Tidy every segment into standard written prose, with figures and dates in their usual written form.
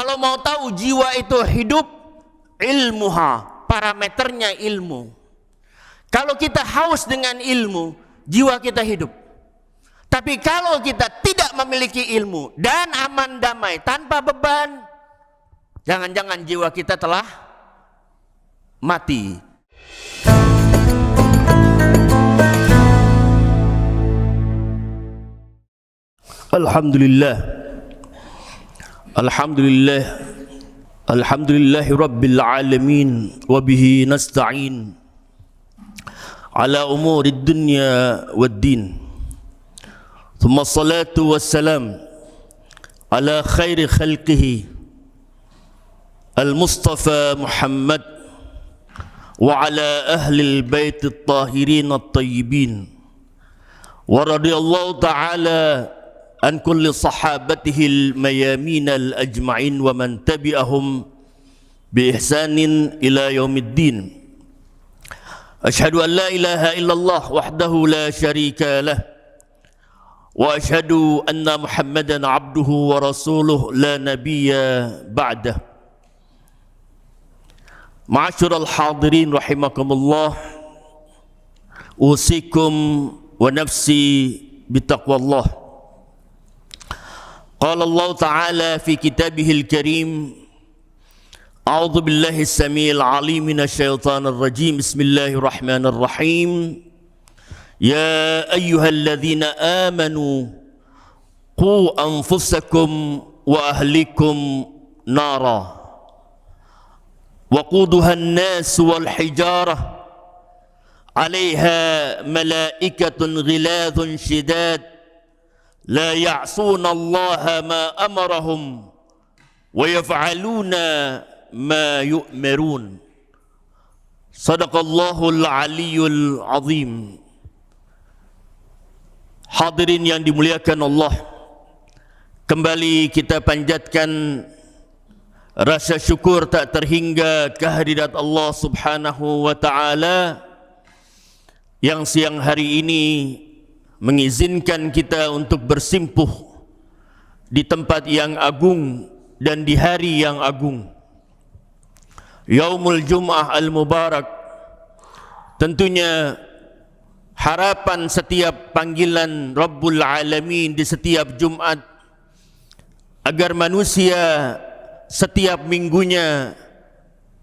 Kalau mau tahu jiwa itu hidup, ilmuha, parameternya ilmu. Kalau kita haus dengan ilmu, jiwa kita hidup. Tapi kalau kita tidak memiliki ilmu dan aman damai tanpa beban, jangan-jangan jiwa kita telah mati. Alhamdulillah. Alhamdulillah. Alhamdulillahi rabbil alamin wa bihi nasta'in ala umurid dunya waddin. Thumma salatu wassalam ala khairi khalqihi al-Mustafa Muhammad wa ala ahli al-bait at-tahirin at-tayyibin wa radiyallahu ta'ala an kulli sahabatihi al-mayamin al-ajma'in wa man tabi'ahum bi ihsanin ila yaumiddin. Ashhadu an la ilaha illallah wahdahu la syarika lah wa ashhadu anna Muhammadan abduhu wa rasuluh la nabiyya ba'dah. Ma'asyiral hadirin rahimakumullah, usikum wa nafsi bitaqwallah. Qala Allah Ta'ala fi kitabihil karim, a'udzu billahi as-sami'il 'alim minasy syaithanir rajim. Bismillahirrahmanirrahim. Ya ayyuhalladzina amanu qu anfusakum wa ahlikum nara waquduha an-nas wal hijarah 'alaiha malaikatun ghiladun shidad la ya'suna Allah ma amarahum wa yaf'aluna ma yu'marun. Sadaqallahul aliyyul azim. Hadirin yang dimuliakan Allah, kembali kita panjatkan rasa syukur tak terhingga kehadirat Allah Subhanahu wa taala yang siang hari ini mengizinkan kita untuk bersimpuh di tempat yang agung dan di hari yang agung, Yaumul Jum'ah Al-Mubarak. Tentunya harapan setiap panggilan Rabbul Alamin di setiap Jumat agar manusia setiap minggunya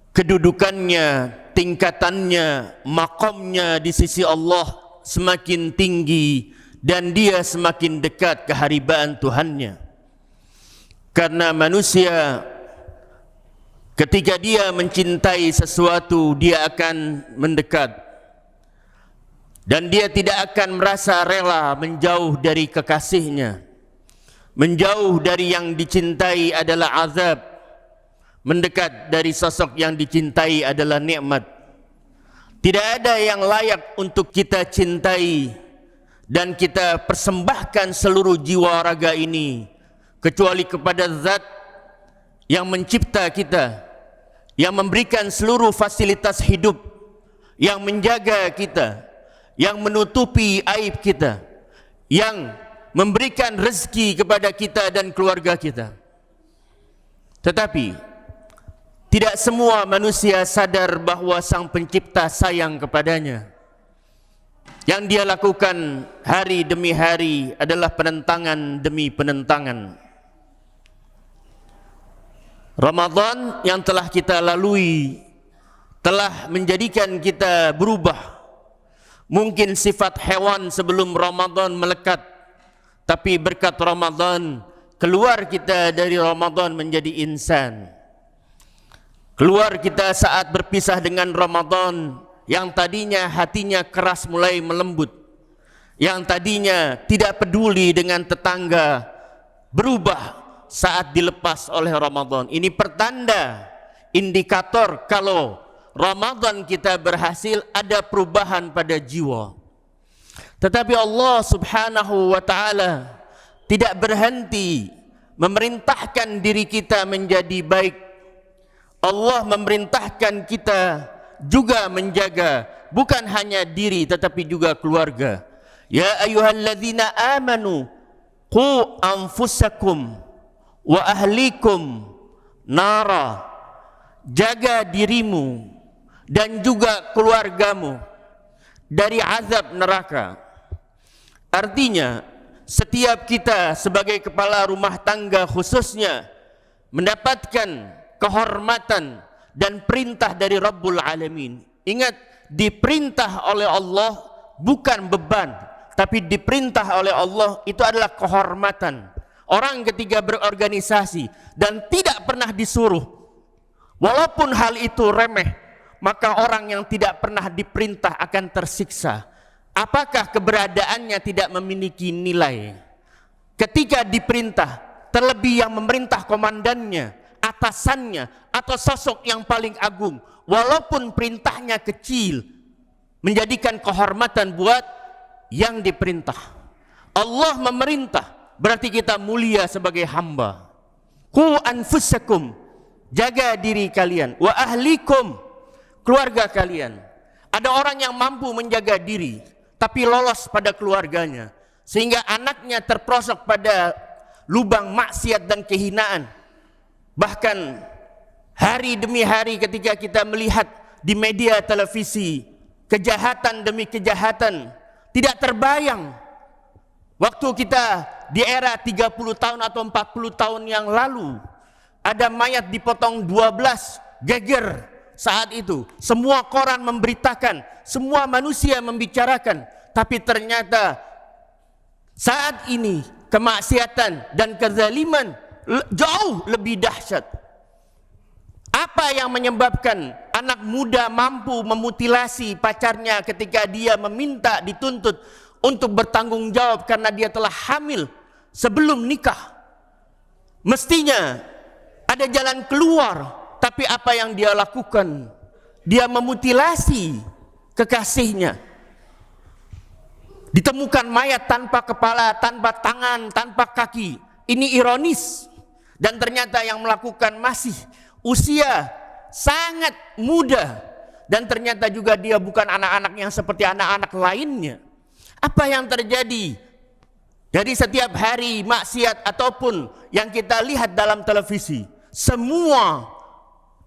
kedudukannya, tingkatannya, maqamnya di sisi Allah semakin tinggi dan dia semakin dekat keharibaan Tuhannya. Karena manusia ketika dia mencintai sesuatu, dia akan mendekat dan dia tidak akan merasa rela menjauh dari kekasihnya. Menjauh dari yang dicintai adalah azab, mendekat dari sosok yang dicintai adalah nikmat. Tidak ada yang layak untuk kita cintai dan kita persembahkan seluruh jiwa raga ini kecuali kepada Zat yang mencipta kita, yang memberikan seluruh fasilitas hidup, yang menjaga kita, yang menutupi aib kita, yang memberikan rezeki kepada kita dan keluarga kita. Tetapi tidak semua manusia sadar bahawa Sang Pencipta sayang kepadanya. Yang dia lakukan hari demi hari adalah penentangan demi penentangan. Ramadan yang telah kita lalui telah menjadikan kita berubah. Mungkin sifat hewan sebelum Ramadan melekat, tapi berkat Ramadan keluar kita dari Ramadan menjadi insan. Keluar kita saat berpisah dengan Ramadan, yang tadinya hatinya keras mulai melembut, yang tadinya tidak peduli dengan tetangga, berubah saat dilepas oleh Ramadan. Ini pertanda, indikator kalau Ramadan kita berhasil, ada perubahan pada jiwa. Tetapi Allah Subhanahu wa ta'ala tidak berhenti memerintahkan diri kita menjadi baik. Allah memerintahkan kita juga menjaga bukan hanya diri tetapi juga keluarga. Ya ayyuhalladzina amanu qu anfusakum wa ahlikum nara, jaga dirimu dan juga keluargamu dari azab neraka. Artinya, setiap kita sebagai kepala rumah tangga khususnya mendapatkan kehormatan dan perintah dari Rabbul Alamin. Ingat, diperintah oleh Allah bukan beban, tapi diperintah oleh Allah itu adalah kehormatan. Orang ketika berorganisasi dan tidak pernah disuruh, walaupun hal itu remeh, maka orang yang tidak pernah diperintah akan tersiksa. Apakah keberadaannya tidak memiliki nilai? Ketika diperintah, terlebih yang memerintah komandannya, atasannya, atau sosok yang paling agung, walaupun perintahnya kecil, menjadikan kehormatan buat yang diperintah. Allah memerintah, berarti kita mulia sebagai hamba. Qu anfusakum, jaga diri kalian, wa ahlikum, keluarga kalian. Ada orang yang mampu menjaga diri, tapi lolos pada keluarganya, sehingga anaknya terperosok pada lubang maksiat dan kehinaan. Bahkan hari demi hari ketika kita melihat di media televisi kejahatan demi kejahatan, tidak terbayang waktu kita di era 30 tahun atau 40 tahun yang lalu ada mayat dipotong 12, geger saat itu. Semua koran memberitakan, semua manusia membicarakan, tapi ternyata saat ini kemaksiatan dan kezaliman jauh lebih dahsyat. Apa yang menyebabkan anak muda mampu memutilasi pacarnya ketika dia meminta dituntut untuk bertanggung jawab karena dia telah hamil sebelum nikah? Mestinya ada jalan keluar, tapi apa yang dia lakukan? Dia memutilasi kekasihnya. Ditemukan mayat tanpa kepala, tanpa tangan, tanpa kaki. Ini ironis. Dan ternyata yang melakukan masih usia sangat muda. Dan ternyata juga dia bukan anak-anak yang seperti anak-anak lainnya. Apa yang terjadi? Dari setiap hari maksiat ataupun yang kita lihat dalam televisi, semua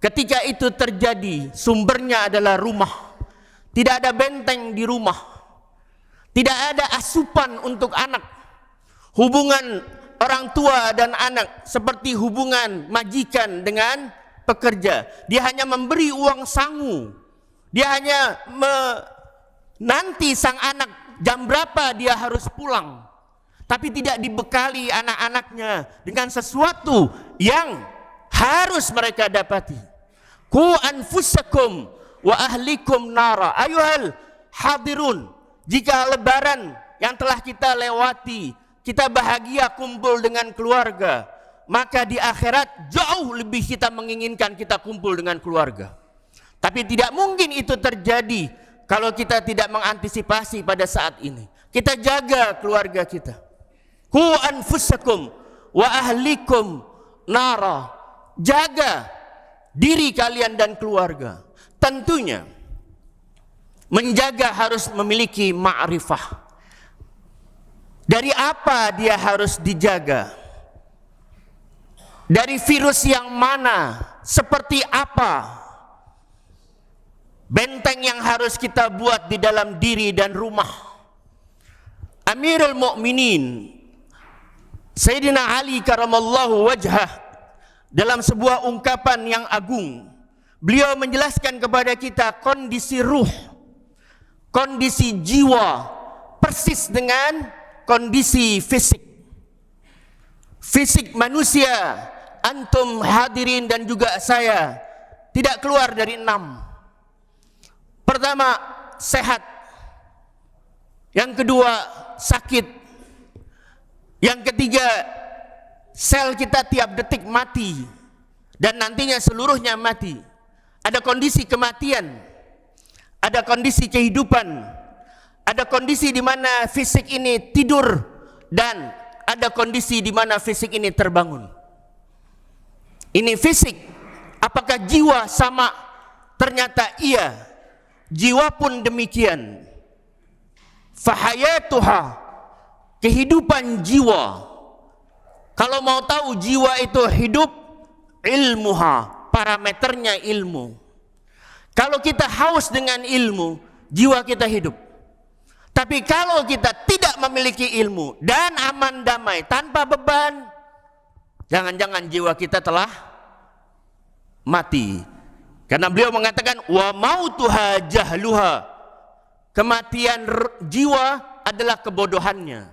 ketika itu terjadi sumbernya adalah rumah. Tidak ada benteng di rumah. Tidak ada asupan untuk anak. Hubungan orang tua dan anak seperti hubungan majikan dengan pekerja. Dia hanya memberi uang sangu. Dia hanya menanti sang anak jam berapa dia harus pulang. Tapi tidak dibekali anak-anaknya dengan sesuatu yang harus mereka dapati. Qu anfusakum wa ahlikum nara. Ayuhal hadirun, jika lebaran yang telah kita lewati, kita bahagia kumpul dengan keluarga, maka di akhirat jauh lebih kita menginginkan kita kumpul dengan keluarga. Tapi tidak mungkin itu terjadi kalau kita tidak mengantisipasi pada saat ini. Kita jaga keluarga kita. Qu anfusakum wa ahlikum nara. Jaga diri kalian dan keluarga. Tentunya menjaga harus memiliki ma'rifah. Dari apa dia harus dijaga? Dari virus yang mana? Seperti apa? Benteng yang harus kita buat di dalam diri dan rumah. Amirul Mukminin Sayyidina Ali karamallahu wajhah, dalam sebuah ungkapan yang agung, beliau menjelaskan kepada kita kondisi ruh, kondisi jiwa persis dengan kondisi fisik. Fisik manusia, antum hadirin dan juga saya, tidak keluar dari 6. Pertama, sehat. Yang kedua, sakit. Yang ketiga, sel kita tiap detik mati. Dan nantinya seluruhnya mati. Ada kondisi kematian. Ada kondisi kehidupan. Ada kondisi di mana fisik ini tidur. Dan ada kondisi di mana fisik ini terbangun. Ini fisik. Apakah jiwa sama? Ternyata iya. Jiwa pun demikian. Fahayatuha, kehidupan jiwa. Kalau mau tahu jiwa itu hidup, ilmuha, parameternya ilmu. Kalau kita haus dengan ilmu, jiwa kita hidup. Tapi kalau kita tidak memiliki ilmu dan aman damai tanpa beban, jangan-jangan jiwa kita telah mati. Karena beliau mengatakan wa mautuha jahluha, kematian jiwa adalah kebodohannya.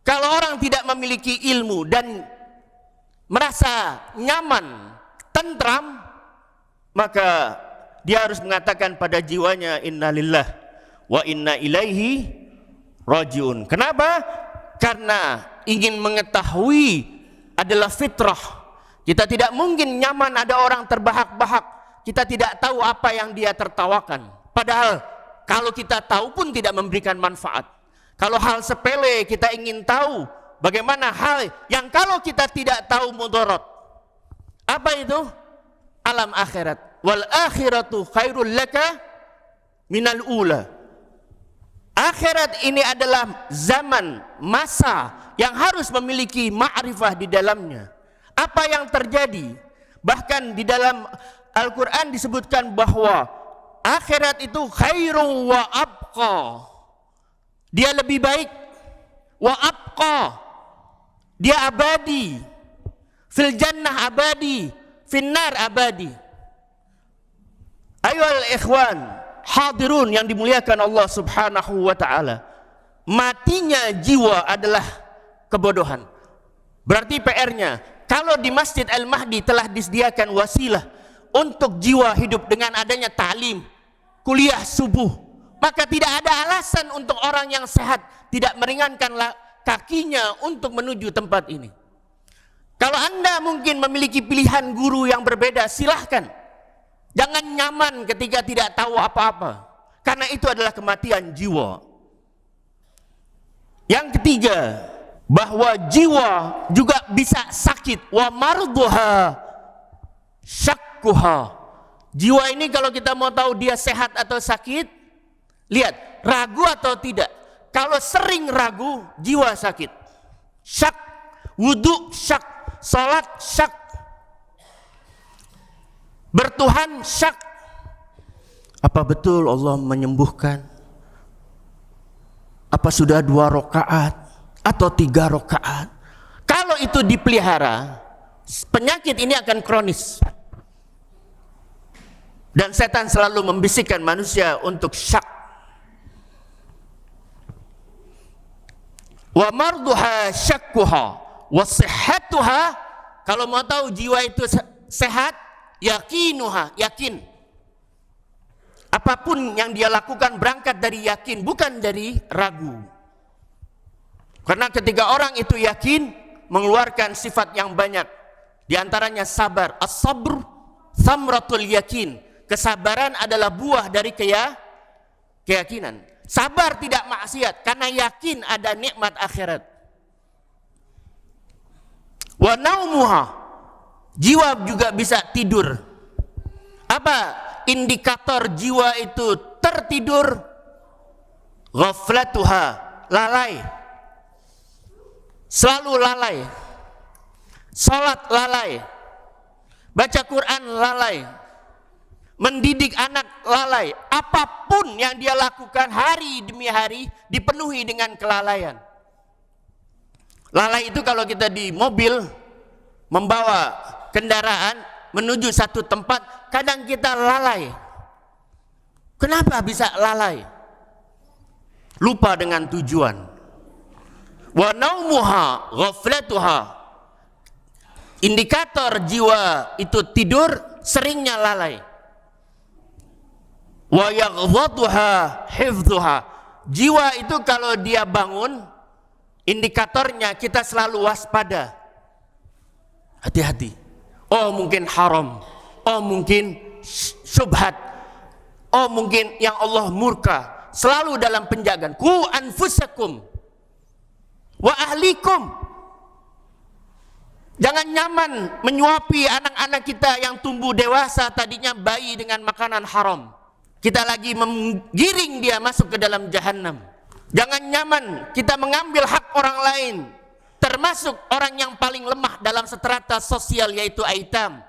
Kalau orang tidak memiliki ilmu dan merasa nyaman, tentram, maka dia harus mengatakan pada jiwanya innalillah wa inna ilaihi rajiun. Kenapa? Karena ingin mengetahui adalah fitrah. Kita tidak mungkin nyaman ada orang terbahak-bahak, kita tidak tahu apa yang dia tertawakan. Padahal kalau kita tahu pun tidak memberikan manfaat. Kalau hal sepele kita ingin tahu, bagaimana hal yang kalau kita tidak tahu mudarat. Apa itu? Alam akhirat. Wal akhiratu khairul laka minal ula. Akhirat ini adalah zaman, masa yang harus memiliki ma'rifah di dalamnya. Apa yang terjadi? Bahkan di dalam Al-Quran disebutkan bahwa akhirat itu khairun wa abqa. Dia lebih baik. Wa abqa. Dia abadi. Fil jannah abadi. Finnar abadi. Ayolah ikhwan, hadirun yang dimuliakan Allah subhanahu wa ta'ala. Matinya jiwa adalah kebodohan. Berarti PR-nya, kalau di Masjid Al-Mahdi telah disediakan wasilah untuk jiwa hidup dengan adanya ta'lim, kuliah subuh, maka tidak ada alasan untuk orang yang sehat tidak meringankan kakinya untuk menuju tempat ini. Kalau Anda mungkin memiliki pilihan guru yang berbeda, silahkan. Jangan nyaman ketika tidak tahu apa-apa, karena itu adalah kematian jiwa. Yang ketiga, bahwa jiwa juga bisa sakit. Wa marduha syakkuha. Jiwa ini kalau kita mau tahu dia sehat atau sakit, lihat ragu atau tidak. Kalau sering ragu, jiwa sakit. Syak, wudu syak, salat syak, bertuhan syak. Apa betul Allah menyembuhkan? Apa sudah 2 rakaat atau 3 rakaat? Kalau itu dipelihara, penyakit ini akan kronis. Dan setan selalu membisikkan manusia untuk syak. Wa marduha syakkuha wa sihhatuha. Kalau mau tahu jiwa itu sehat, yakinuha, yakin. Apapun yang dia lakukan berangkat dari yakin, bukan dari ragu. Karena ketika orang itu yakin, mengeluarkan sifat yang banyak. Di antaranya sabar. As-sabr thamratul yakin. Kesabaran adalah buah dari keyakinan. Sabar tidak maksiat karena yakin ada nikmat akhirat. Wa naumuha. Jiwa juga bisa tidur. Apa indikator jiwa itu tertidur? Ghaflatuha, lalai. Selalu lalai. Salat lalai. Baca Quran lalai. Mendidik anak lalai. Apapun yang dia lakukan hari demi hari dipenuhi dengan kelalaian. Lalai itu kalau kita di mobil membawa kendaraan menuju satu tempat, kadang kita lalai. Kenapa bisa lalai? Lupa dengan tujuan. Wa naumuha ghaflatuha. Indikator jiwa itu tidur, seringnya lalai. Wa yaghdhatuha hifdhuha. Jiwa itu kalau dia bangun, indikatornya kita selalu waspada. Hati-hati. Oh mungkin haram. Oh mungkin syubhat. Oh mungkin yang Allah murka. Selalu dalam penjagaan. Ku anfusakum wa ahlikum. Jangan nyaman menyuapi anak-anak kita yang tumbuh dewasa tadinya bayi dengan makanan haram. Kita lagi menggiring dia masuk ke dalam jahannam. Jangan nyaman kita mengambil hak orang lain termasuk orang yang paling lemah dalam strata sosial, yaitu aitam.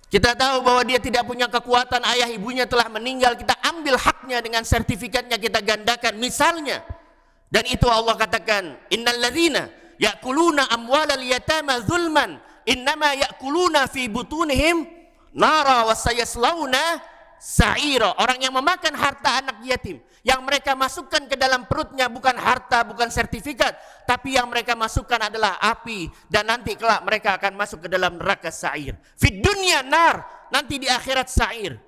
Kita tahu bahwa dia tidak punya kekuatan, ayah ibunya telah meninggal, kita ambil haknya dengan sertifikatnya kita gandakan misalnya. Dan itu Allah katakan, innalladzina ya'kuluna amwalal yatama zulman innama ya'kuluna fi butunihim nara wa sayaslawna sa'ira. Orang yang memakan harta anak yatim, yang mereka masukkan ke dalam perutnya bukan harta, bukan sertifikat, tapi yang mereka masukkan adalah api, dan nanti kelak mereka akan masuk ke dalam neraka sa'ir. Fid dunya nar, nanti di akhirat sa'ir.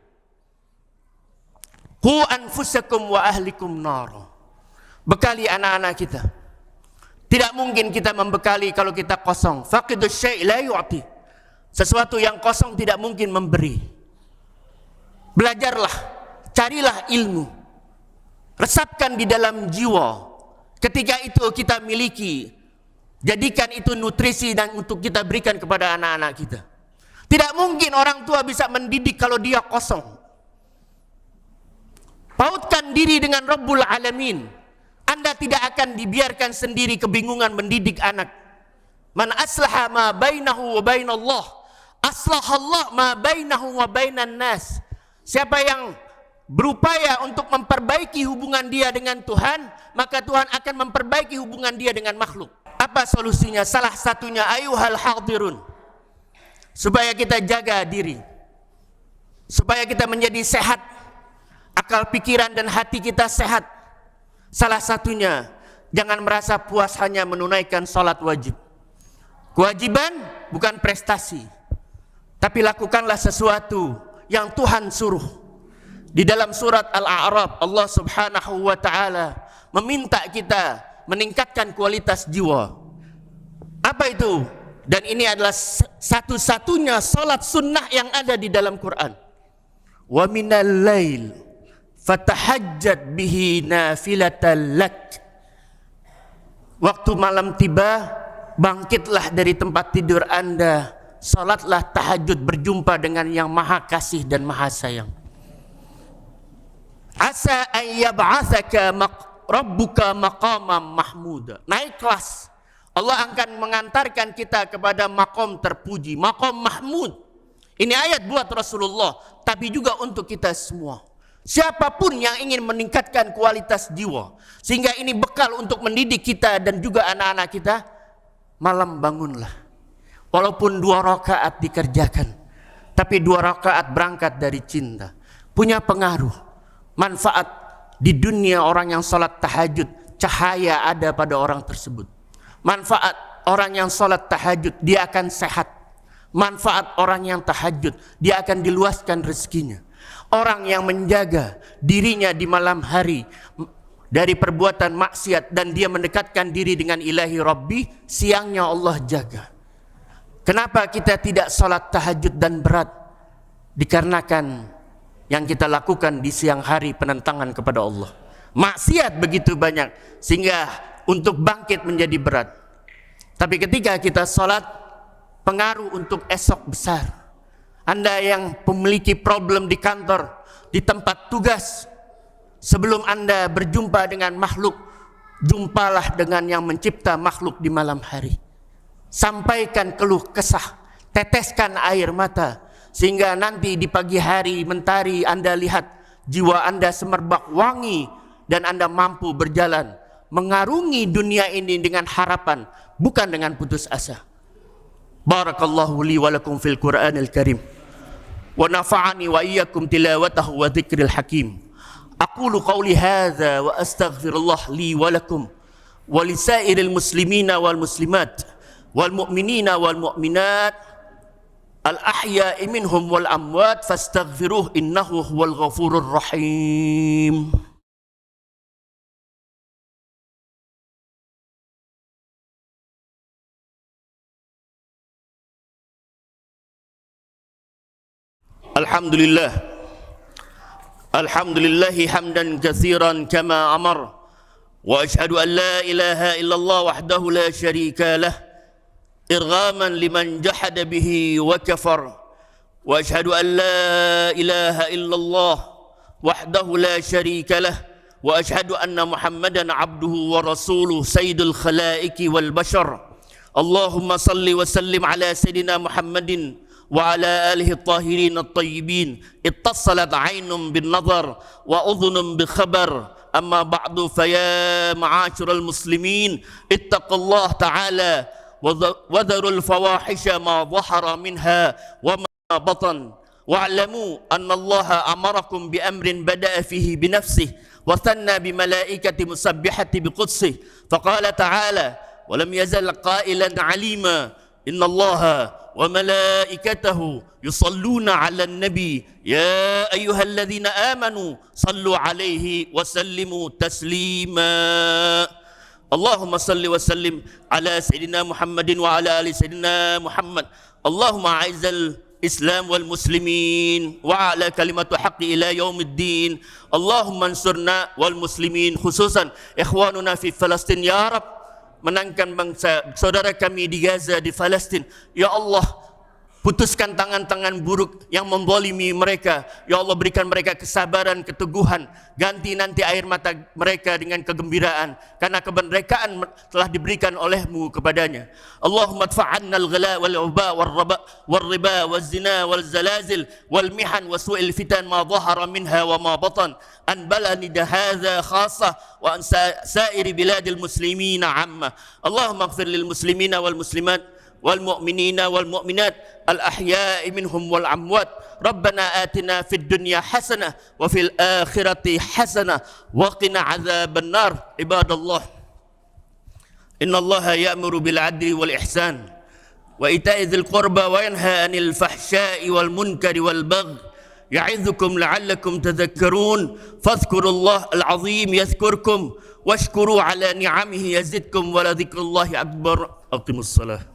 Qu anfusakum wa ahlikum nar. Bekali anak-anak kita. Tidak mungkin kita membekali kalau kita kosong. Faqidus syai' la yu'ti. Sesuatu yang kosong tidak mungkin memberi. Belajarlah, carilah ilmu, resapkan di dalam jiwa. Ketika itu kita miliki, jadikan itu nutrisi dan untuk kita berikan kepada anak-anak kita. Tidak mungkin orang tua bisa mendidik kalau dia kosong. Pautkan diri dengan Rabbul Alamin. Anda tidak akan dibiarkan sendiri kebingungan mendidik anak. Man aslaha ma bainahu wa bainallah, aslahallah ma bainahu wa bainan nas. Siapa yang berupaya untuk memperbaiki hubungan dia dengan Tuhan, maka Tuhan akan memperbaiki hubungan dia dengan makhluk. Apa solusinya? Salah satunya, ayuhal hadirun, supaya kita jaga diri, supaya kita menjadi sehat, akal pikiran dan hati kita sehat. Salah satunya, jangan merasa puas hanya menunaikan salat wajib. Kewajiban bukan prestasi, tapi lakukanlah sesuatu yang Tuhan suruh. Di dalam surat Al-A'raf, Allah Subhanahu wa ta'ala meminta kita meningkatkan kualitas jiwa. Apa itu? Dan ini adalah satu-satunya salat sunnah yang ada di dalam Quran. Wa minal lail fatahajjat bihi nafilatan lak. Waktu malam tiba, bangkitlah dari tempat tidur Anda, salatlah tahajud berjumpa dengan yang maha kasih dan maha sayang. Asa an yab'atsaka rabbuka maqaman mahmuda. Naik kelas. Allah akan mengantarkan kita kepada maqam terpuji, maqam mahmud. Ini ayat buat Rasulullah, tapi juga untuk kita semua. Siapapun yang ingin meningkatkan kualitas jiwa, sehingga ini bekal untuk mendidik kita dan juga anak-anak kita, malam bangunlah. Walaupun 2 rakaat dikerjakan, tapi 2 rakaat berangkat dari cinta, punya pengaruh, manfaat di dunia. Orang yang salat tahajud, cahaya ada pada orang tersebut. Manfaat orang yang salat tahajud, dia akan sehat. Manfaat orang yang tahajud, dia akan diluaskan rezekinya. Orang yang menjaga dirinya di malam hari dari perbuatan maksiat dan dia mendekatkan diri dengan ilahi Rabbi, siangnya Allah jaga. Kenapa kita tidak salat tahajud dan berat? Dikarenakan yang kita lakukan di siang hari penentangan kepada Allah. Maksiat begitu banyak sehingga untuk bangkit menjadi berat. Tapi ketika kita salat, pengaruh untuk esok besar. Anda yang memiliki problem di kantor, di tempat tugas, sebelum Anda berjumpa dengan makhluk, jumpalah dengan yang mencipta makhluk di malam hari. Sampaikan keluh kesah, teteskan air mata, sehingga nanti di pagi hari mentari Anda lihat jiwa Anda semerbak wangi dan Anda mampu berjalan mengarungi dunia ini dengan harapan, bukan dengan putus asa. Barakallahu li wa lakum fil Qur'anil Karim wa nafa'ani wa iyyakum tilawatahu wa dzikril hakim. Aqulu qawli hadza wa astaghfirullah li wa lakum wa lisairil muslimina wal muslimat wal mu'minina wal mu'minat al ahya'i minhum wal amwat fastaghfiruh innahu huwal ghafurur rahim. Alhamdulillah, alhamdulillahi hamdan katsiran kama amar, wa ashhadu an la ilaha illallah wahdahu la syarika lah irghaman liman jahada bihi wa kafar, wa ashhadu an la ilaha illallah wahdahu la syarika lah وأشهد أن محمدا عبده ورسوله سيد الخلائق والبشر اللهم صل وسلم على سيدنا محمد وعلى آله الطاهرين الطيبين اتصلت عين بالنظر وأذن بخبر أما بعد فيا معاشر المسلمين اتقوا الله تعالى وذروا الفواحش ما ظهر منها وما بطن واعلموا أن الله أمركم بأمر بدأ فيه بنفسه وثنى بملائكة مسبحة بقدسه فقال تعالى ولم يزل قائلا عليما إن الله وملائكته يصلون على النبي يا أيها الذين آمنوا صلوا عليه وسلموا تسليما اللهم صل وسلم على سيدنا محمد وعلى آل سيدنا محمد اللهم أعز الإسلام والمسلمين وعلى كلمة حق إلى يوم الدين اللهم انصرنا والmuslimin khususan ikhwanuna fi Palestin ya Rab menangkan bangsa saudara kami di Gaza di Palestin ya Allah putuskan tangan-tangan buruk yang membolimi mereka. Ya Allah berikan mereka kesabaran, keteguhan. Ganti nanti air mata mereka dengan kegembiraan. Karena kemerdekaan telah diberikan olehmu kepadanya. Allahumma adfa'anna al-ghala wal-uba wal-riba wal-zina wal-zalazil wal-mihan wa su'il fitan ma dhahara minha wa ma batan. An balani hadha khasah wa an sa'iri biladil muslimina amma. Allahumma ighfir lil muslimina wal muslimat والمؤمنين والمؤمنات الأحياء منهم والأموات ربنا آتنا في الدنيا حسنة وفي الآخرة حسنة وقنا عذاب النار عباد الله إن الله يأمر بالعدل والإحسان وإيتاء ذي القربى وينهى عن الفحشاء والمنكر والبغي يعظكم لعلكم تذكرون فاذكروا الله العظيم يذكركم واشكروا على نعمه يزدكم ولذكر الله أكبر أقيموا الصلاة